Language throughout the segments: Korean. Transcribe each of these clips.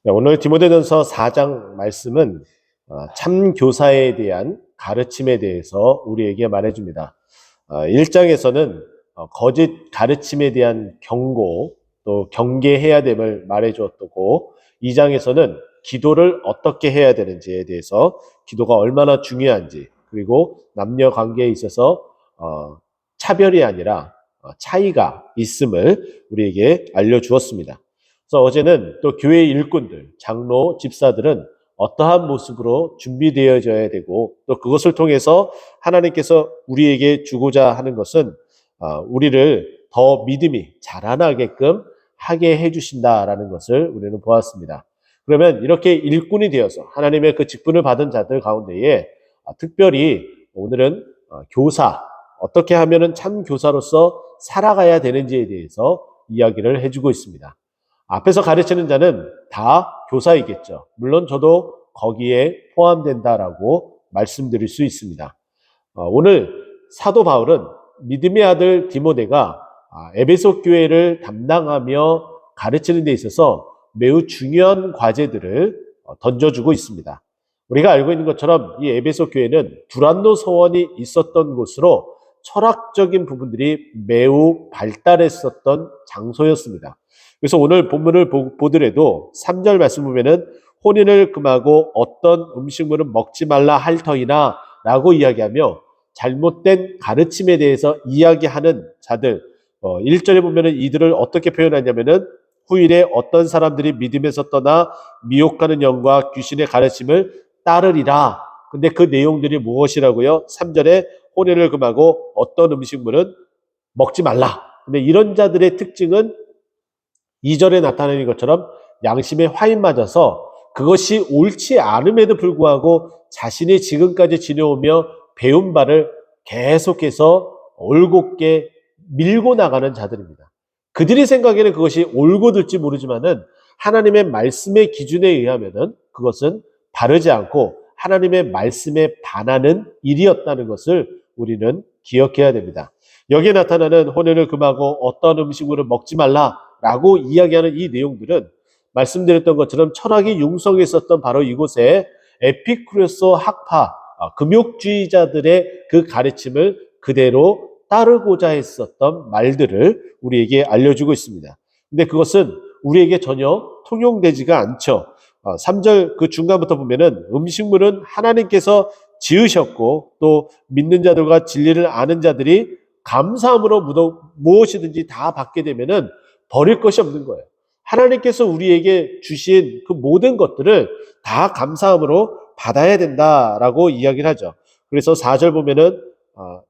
네, 오늘 디모데전서 4장 말씀은 참 교사에 대한 가르침에 대해서 우리에게 말해줍니다. 1장에서는 거짓 가르침에 대한 경고, 또 경계해야 됨을 말해주었고, 2장에서는 기도를 어떻게 해야 되는지에 대해서 기도가 얼마나 중요한지, 그리고 남녀 관계에 있어서 차별이 아니라 차이가 있음을 우리에게 알려주었습니다. 그래서 어제는 또 교회 일꾼들, 장로, 집사들은 어떠한 모습으로 준비되어져야 되고 또 그것을 통해서 하나님께서 우리에게 주고자 하는 것은 우리를 더 믿음이 자라나게끔 하게 해주신다라는 것을 우리는 보았습니다. 그러면 이렇게 일꾼이 되어서 하나님의 그 직분을 받은 자들 가운데에 특별히 오늘은 교사, 어떻게 하면은 참 교사로서 살아가야 되는지에 대해서 이야기를 해주고 있습니다. 앞에서 가르치는 자는 다 교사이겠죠. 물론 저도 거기에 포함된다라고 말씀드릴 수 있습니다. 오늘 사도 바울은 믿음의 아들 디모데가 에베소 교회를 담당하며 가르치는 데 있어서 매우 중요한 과제들을 던져주고 있습니다. 우리가 알고 있는 것처럼 이 에베소 교회는 두란노 서원이 있었던 곳으로 철학적인 부분들이 매우 발달했었던 장소였습니다. 그래서 오늘 본문을 보더라도 3절 말씀 보면은 혼인을 금하고 어떤 음식물은 먹지 말라 할 터이나 라고 이야기하며 잘못된 가르침에 대해서 이야기하는 자들, 1절에 보면은 이들을 어떻게 표현하냐면은 후일에 어떤 사람들이 믿음에서 떠나 미혹하는 영과 귀신의 가르침을 따르리라. 근데 그 내용들이 무엇이라고요? 3절에 혼인을 금하고 어떤 음식물은 먹지 말라. 근데 이런 자들의 특징은 2절에 나타내는 것처럼 양심에 화인 맞아서 그것이 옳지 않음에도 불구하고 자신이 지금까지 지내오며 배운 바를 계속해서 올곧게 밀고 나가는 자들입니다. 그들이 생각에는 그것이 옳고들지 모르지만은 하나님의 말씀의 기준에 의하면은 그것은 바르지 않고 하나님의 말씀에 반하는 일이었다는 것을 우리는 기억해야 됩니다. 여기에 나타나는 혼인을 금하고 어떤 음식물을 먹지 말라라고 이야기하는 이 내용들은 말씀드렸던 것처럼 철학이 융성했었던 바로 이곳에 에피쿠레스 학파, 금욕주의자들의 그 가르침을 그대로 따르고자 했었던 말들을 우리에게 알려주고 있습니다. 근데 그것은 우리에게 전혀 통용되지가 않죠. 3절 그 중간부터 보면은 음식물은 하나님께서 지으셨고 또 믿는 자들과 진리를 아는 자들이 감사함으로 무엇이든지 다 받게 되면은 버릴 것이 없는 거예요. 하나님께서 우리에게 주신 그 모든 것들을 다 감사함으로 받아야 된다라고 이야기를 하죠. 그래서 4절 보면은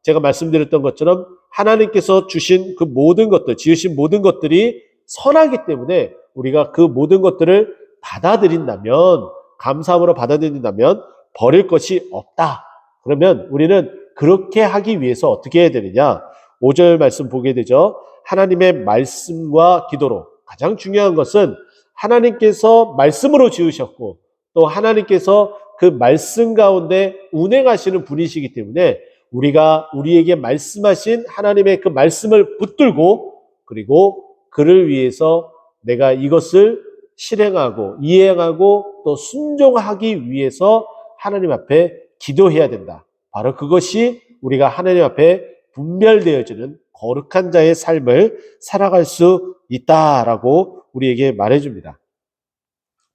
제가 말씀드렸던 것처럼 하나님께서 주신 그 모든 것들, 지으신 모든 것들이 선하기 때문에 우리가 그 모든 것들을 받아들인다면, 감사함으로 받아들인다면 버릴 것이 없다. 그러면 우리는 그렇게 하기 위해서 어떻게 해야 되느냐? 5절 말씀 보게 되죠. 하나님의 말씀과 기도로. 가장 중요한 것은 하나님께서 말씀으로 지으셨고 또 하나님께서 그 말씀 가운데 운행하시는 분이시기 때문에 우리가 우리에게 말씀하신 하나님의 그 말씀을 붙들고 그리고 그를 위해서 내가 이것을 실행하고 이행하고 또 순종하기 위해서 하나님 앞에 기도해야 된다. 바로 그것이 우리가 하나님 앞에 분별되어지는 거룩한 자의 삶을 살아갈 수 있다라고 우리에게 말해줍니다.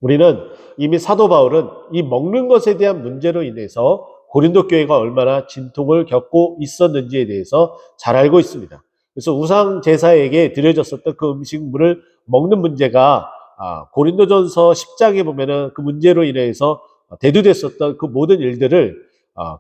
우리는 이미 사도 바울은 이 먹는 것에 대한 문제로 인해서 고린도 교회가 얼마나 진통을 겪고 있었는지에 대해서 잘 알고 있습니다. 그래서 우상 제사에게 드려졌었던 그 음식물을 먹는 문제가 고린도전서 10장에 보면은 그 문제로 인해서 대두됐었던 그 모든 일들을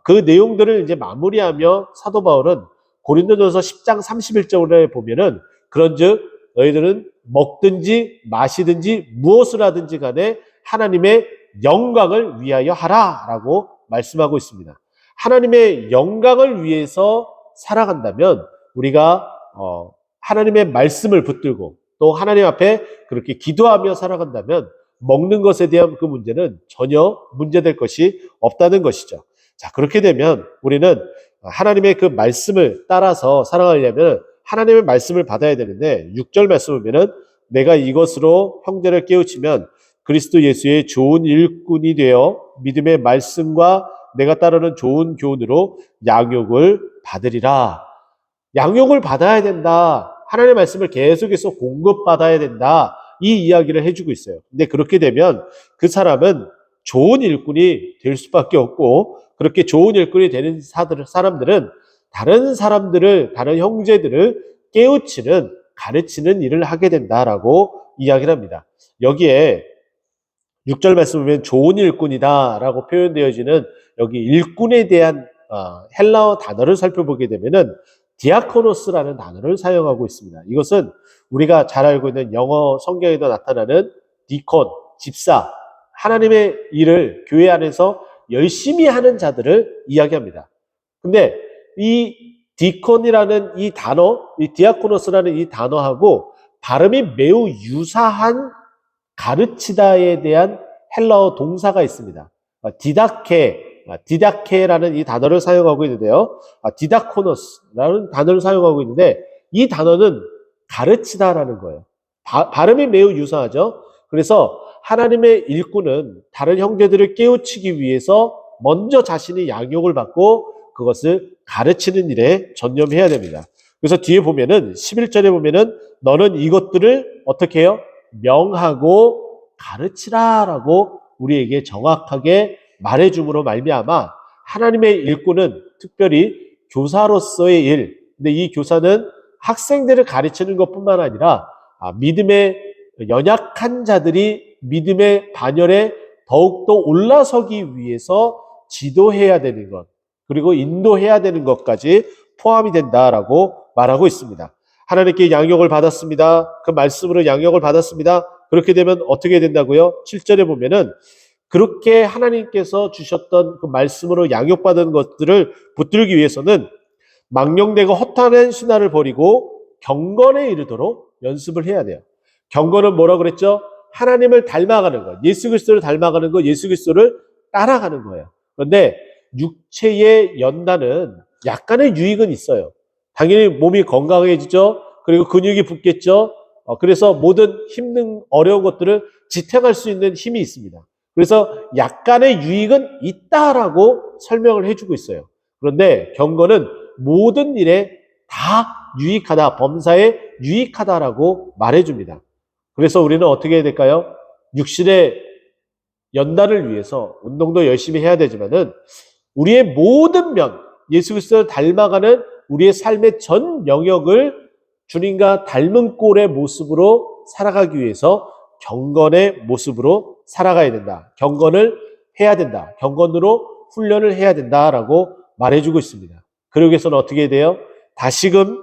그 내용들을 이제 마무리하며 사도 바울은 고린도전서 10장 31절에 보면은 그런즉 너희들은 먹든지 마시든지 무엇을 하든지 간에 하나님의 영광을 위하여 하라라고 말씀하고 있습니다. 하나님의 영광을 위해서 살아간다면 우리가 하나님의 말씀을 붙들고 또 하나님 앞에 그렇게 기도하며 살아간다면 먹는 것에 대한 그 문제는 전혀 문제될 것이 없다는 것이죠. 자, 그렇게 되면 우리는 하나님의 그 말씀을 따라서 살아가려면 하나님의 말씀을 받아야 되는데 6절 말씀을 보면은 내가 이것으로 형제를 깨우치면 그리스도 예수의 좋은 일꾼이 되어 믿음의 말씀과 내가 따르는 좋은 교훈으로 양육을 받으리라. 양육을 받아야 된다. 하나님의 말씀을 계속해서 공급받아야 된다. 이 이야기를 해주고 있어요. 근데 그렇게 되면 그 사람은 좋은 일꾼이 될 수밖에 없고, 그렇게 좋은 일꾼이 되는 사람들은 다른 사람들을, 다른 형제들을 깨우치는, 가르치는 일을 하게 된다라고 이야기를 합니다. 여기에 6절 말씀 보면 좋은 일꾼이다라고 표현되어지는 여기 일꾼에 대한 헬라어 단어를 살펴보게 되면은 디아코노스라는 단어를 사용하고 있습니다. 이것은 우리가 잘 알고 있는 영어 성경에도 나타나는 디콘, 집사, 하나님의 일을 교회 안에서 열심히 하는 자들을 이야기합니다. 근데 이 디콘이라는 이 단어, 이 디아코노스라는 이 단어하고 발음이 매우 유사한 가르치다에 대한 헬라어 동사가 있습니다. 디다케라는 이 단어를 사용하고 있는데요. 디다코노스라는 단어를 사용하고 있는데 이 단어는 가르치다라는 거예요. 발음이 매우 유사하죠. 그래서 하나님의 일꾼은 다른 형제들을 깨우치기 위해서 먼저 자신이 양육을 받고 그것을 가르치는 일에 전념해야 됩니다. 그래서 뒤에 보면은 11절에 보면은 너는 이것들을 어떻게 해요? 명하고 가르치라라고 우리에게 정확하게 말해줌으로 말미암아 하나님의 일꾼은 특별히 교사로서의 일, 근데 이 교사는 학생들을 가르치는 것뿐만 아니라 믿음의 연약한 자들이 믿음의 반열에 더욱더 올라서기 위해서 지도해야 되는 것, 그리고 인도해야 되는 것까지 포함이 된다라고 말하고 있습니다. 하나님께 양육을 받았습니다. 그 말씀으로 양육을 받았습니다. 그렇게 되면 어떻게 된다고요? 7절에 보면은 그렇게 하나님께서 주셨던 그 말씀으로 양육받은 것들을 붙들기 위해서는 망령되고 허탄한 신화를 버리고 경건에 이르도록 연습을 해야 돼요. 경건은 뭐라고 그랬죠? 하나님을 닮아가는 것, 예수 그리스도를 닮아가는 것, 예수 그리스도를 따라가는 거예요. 그런데 육체의 연단은 약간의 유익은 있어요. 당연히 몸이 건강해지죠. 그리고 근육이 붙겠죠. 그래서 모든 힘든 어려운 것들을 지탱할 수 있는 힘이 있습니다. 그래서 약간의 유익은 있다라고 설명을 해주고 있어요. 그런데 경건은 모든 일에 다 유익하다, 범사에 유익하다라고 말해줍니다. 그래서 우리는 어떻게 해야 될까요? 육신의 연단을 위해서 운동도 열심히 해야 되지만은 우리의 모든 면, 예수 그리스도를 닮아가는 우리의 삶의 전 영역을 주님과 닮은 꼴의 모습으로 살아가기 위해서 경건의 모습으로 살아가야 된다. 경건을 해야 된다. 경건으로 훈련을 해야 된다라고 말해주고 있습니다. 그러기 위해서는 어떻게 해야 돼요? 다시금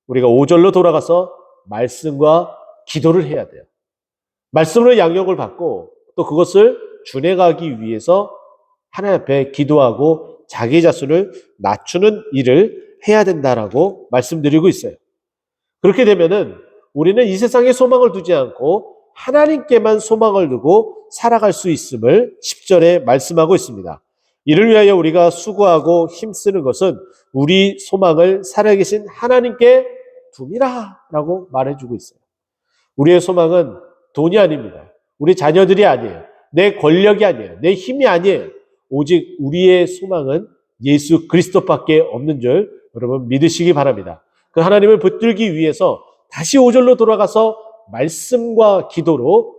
우리가 5절로 돌아가서 말씀과 기도를 해야 돼요. 말씀으로 양육을 받고 또 그것을 준행하기 위해서 하나님 앞에 기도하고 자기 자신을 낮추는 일을 해야 된다라고 말씀드리고 있어요. 그렇게 되면은 우리는 이 세상에 소망을 두지 않고 하나님께만 소망을 두고 살아갈 수 있음을 10절에 말씀하고 있습니다. 이를 위하여 우리가 수고하고 힘쓰는 것은 우리 소망을 살아계신 하나님께 둠이라 라고 말해주고 있어요. 우리의 소망은 돈이 아닙니다. 우리 자녀들이 아니에요. 내 권력이 아니에요. 내 힘이 아니에요. 오직 우리의 소망은 예수 그리스도밖에 없는 줄 여러분 믿으시기 바랍니다. 그 하나님을 붙들기 위해서 다시 5절로 돌아가서 말씀과 기도로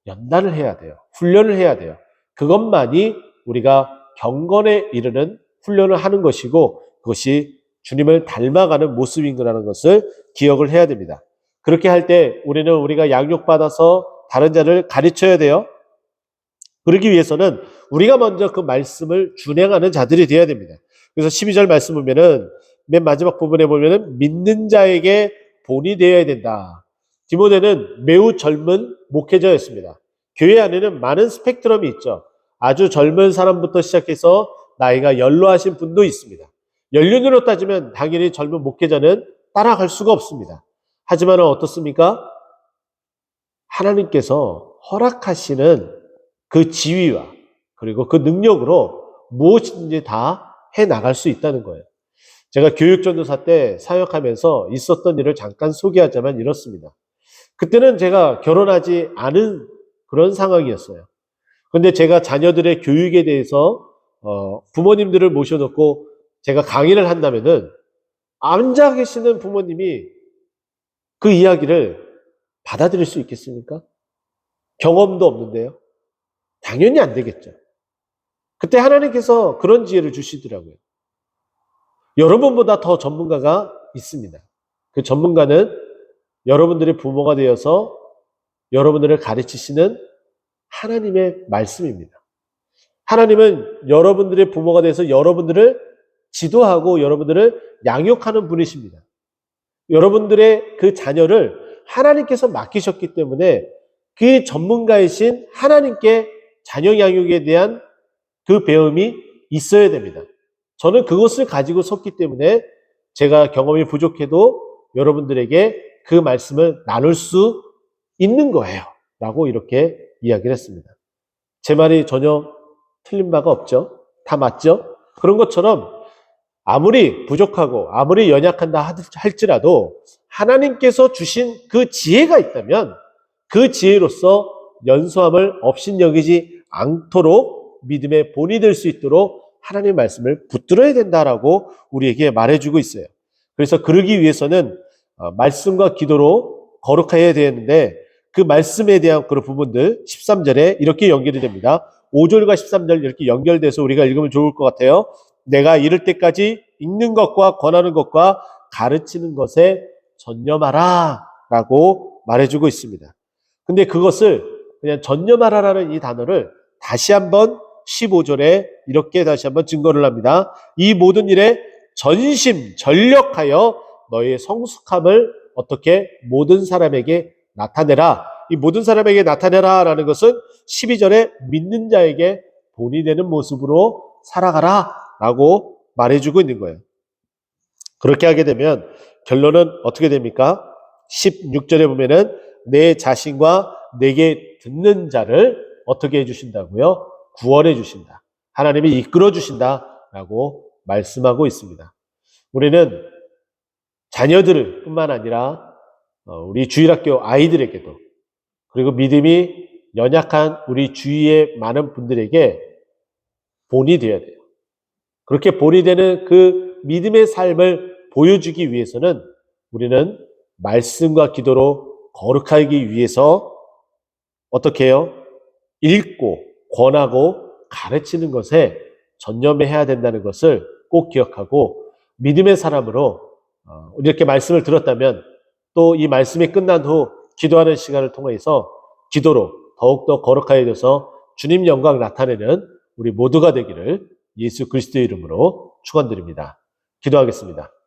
연단을 해야 돼요. 훈련을 해야 돼요. 그것만이 우리가 경건에 이르는 훈련을 하는 것이고 그것이 주님을 닮아가는 모습인 거라는 것을 기억을 해야 됩니다. 그렇게 할 때 우리가 양육받아서 다른 자를 가르쳐야 돼요. 그러기 위해서는 우리가 먼저 그 말씀을 준행하는 자들이 되어야 됩니다. 그래서 12절 말씀 보면은 맨 마지막 부분에 보면은 믿는 자에게 본이 되어야 된다. 디모데는 매우 젊은 목회자였습니다. 교회 안에는 많은 스펙트럼이 있죠. 아주 젊은 사람부터 시작해서 나이가 연로하신 분도 있습니다. 연륜으로 따지면 당연히 젊은 목회자는 따라갈 수가 없습니다. 하지만 어떻습니까? 하나님께서 허락하시는 그 지위와 그리고 그 능력으로 무엇인지 다 해나갈 수 있다는 거예요. 제가 교육전도사 때 사역하면서 있었던 일을 잠깐 소개하자면 이렇습니다. 그때는 제가 결혼하지 않은 그런 상황이었어요. 근데 제가 자녀들의 교육에 대해서 부모님들을 모셔놓고 제가 강의를 한다면은 앉아 계시는 부모님이 그 이야기를 받아들일 수 있겠습니까? 경험도 없는데요. 당연히 안 되겠죠. 그때 하나님께서 그런 지혜를 주시더라고요. 여러분보다 더 전문가가 있습니다. 그 전문가는 여러분들의 부모가 되어서 여러분들을 가르치시는 하나님의 말씀입니다. 하나님은 여러분들의 부모가 돼서 여러분들을 지도하고 여러분들을 양육하는 분이십니다. 여러분들의 그 자녀를 하나님께서 맡기셨기 때문에 그 전문가이신 하나님께 자녀 양육에 대한 그 배움이 있어야 됩니다. 저는 그것을 가지고 섰기 때문에 제가 경험이 부족해도 여러분들에게 그 말씀을 나눌 수 있는 거예요. 라고 이렇게 이야기를 했습니다. 제 말이 전혀 틀린 바가 없죠. 다 맞죠? 그런 것처럼 아무리 부족하고 아무리 연약한다 할지라도 하나님께서 주신 그 지혜가 있다면 그 지혜로서 연소함을 업신여기지 않도록 믿음의 본이 될 수 있도록 하나님의 말씀을 붙들어야 된다라고 우리에게 말해주고 있어요. 그래서 그러기 위해서는 말씀과 기도로 거룩해야 되는데 그 말씀에 대한 그런 부분들 13절에 이렇게 연결이 됩니다. 5절과 13절 이렇게 연결돼서 우리가 읽으면 좋을 것 같아요. 내가 이를 때까지 읽는 것과 권하는 것과 가르치는 것에 전념하라 라고 말해주고 있습니다. 근데 그것을 그냥 전념하라라는 이 단어를 다시 한번 15절에 이렇게 다시 한번 증거를 합니다. 이 모든 일에 전심 전력하여 너의 성숙함을 어떻게 모든 사람에게 나타내라. 이 모든 사람에게 나타내라 라는 것은 12절에 믿는 자에게 본이 되는 모습으로 살아가라 라고 말해주고 있는 거예요. 그렇게 하게 되면 결론은 어떻게 됩니까? 16절에 보면은 내 자신과 내게 듣는 자를 어떻게 해주신다고요? 구원해 주신다. 하나님이 이끌어 주신다라고 말씀하고 있습니다. 우리는 자녀들 뿐만 아니라 우리 주일학교 아이들에게도 그리고 믿음이 연약한 우리 주위의 많은 분들에게 본이 되어야 돼요. 그렇게 본이 되는 그 믿음의 삶을 보여주기 위해서는 우리는 말씀과 기도로 거룩하기 위해서 어떻게 해요? 읽고 권하고 가르치는 것에 전념해야 된다는 것을 꼭 기억하고 믿음의 사람으로 이렇게 말씀을 들었다면 또 이 말씀이 끝난 후 기도하는 시간을 통해서 기도로 더욱더 거룩하여져서 주님 영광 나타내는 우리 모두가 되기를 예수 그리스도의 이름으로 축원드립니다. 기도하겠습니다.